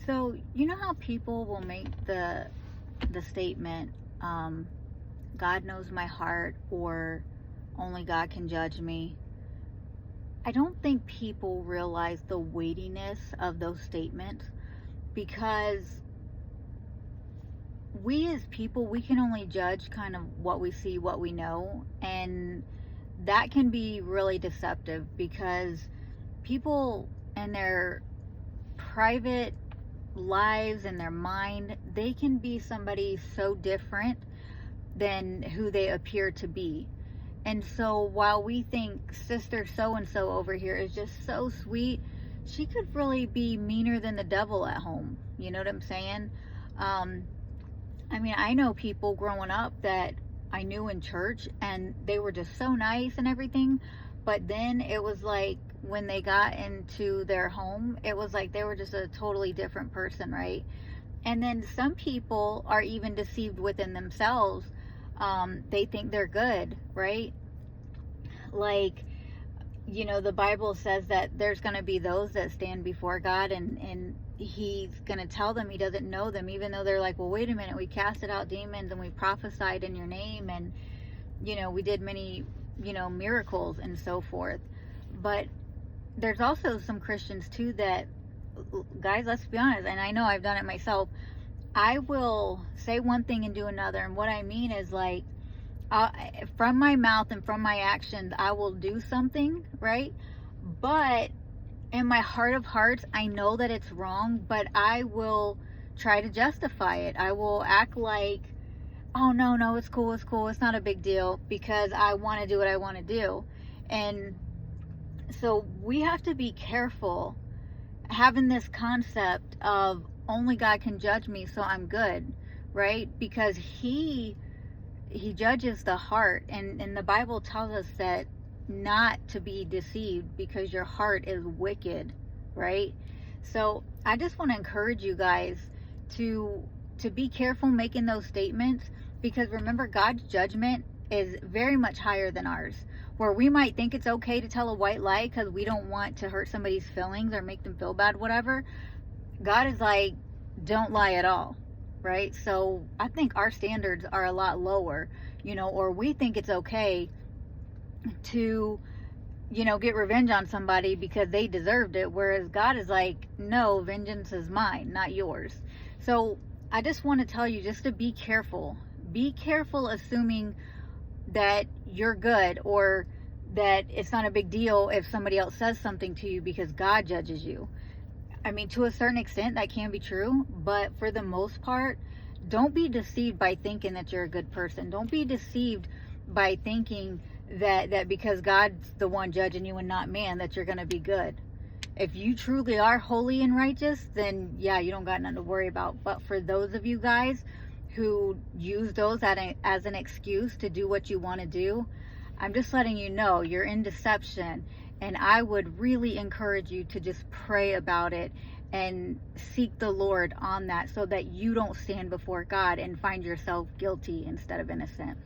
So, you know how people will make the statement, God knows my heart, or only God can judge me. I don't think people realize the weightiness of those statements, because we as people, we can only judge kind of what we see, what we know, and that can be really deceptive, because people in their private lives and their mind, they can be somebody so different than who they appear to be. And so while we think sister so and so over here is just so sweet, she could really be meaner than the devil at home. You know what I'm saying? um I mean, I know people growing up that I knew in church, and they were just so nice and everything. But then it was like when they got into their home, it was like they were just a totally different person, right? And then some people are even deceived within themselves. They think they're good, right? Like, the Bible says that there's going to be those that stand before God, and he's going to tell them he doesn't know them, even though they're like, well, wait a minute, we casted out demons and we prophesied in your name, and we did many miracles and so forth. But there's also some Christians too that, guys, let's be honest, and I know I've done it myself. I will say one thing and do another, and what I mean is, like, from my mouth and from my actions, I will do something, right? But in my heart of hearts, I know that it's wrong, but I will try to justify it. I will act like, oh, no, it's cool, it's not a big deal, because I want to do what I want to do. And so we have to be careful having this concept of only God can judge me, so I'm good, right? Because he judges the heart, and the Bible tells us that not to be deceived, because your heart is wicked, right? So I just want to encourage you guys to be careful making those statements, because remember, God's judgment is very much higher than ours. Where we might think it's okay to tell a white lie because we don't want to hurt somebody's feelings or make them feel bad, whatever, God is like, don't lie at all, right? So I think our standards are a lot lower, or we think it's okay to, get revenge on somebody because they deserved it, whereas God is like, no, vengeance is mine, not yours. So I just want to tell you just to be careful. Be careful assuming that you're good, or that it's not a big deal if somebody else says something to you, because God judges you. I mean, to a certain extent, that can be true, but for the most part, don't be deceived by thinking that you're a good person. Don't be deceived by thinking that because God's the one judging you and not man, that you're going to be good. If you truly are holy and righteous, then yeah, you don't got nothing to worry about. But for those of you guys who use those as an excuse to do what you want to do, I'm just letting you know you're in deception. And I would really encourage you to just pray about it and seek the Lord on that, so that you don't stand before God and find yourself guilty instead of innocent.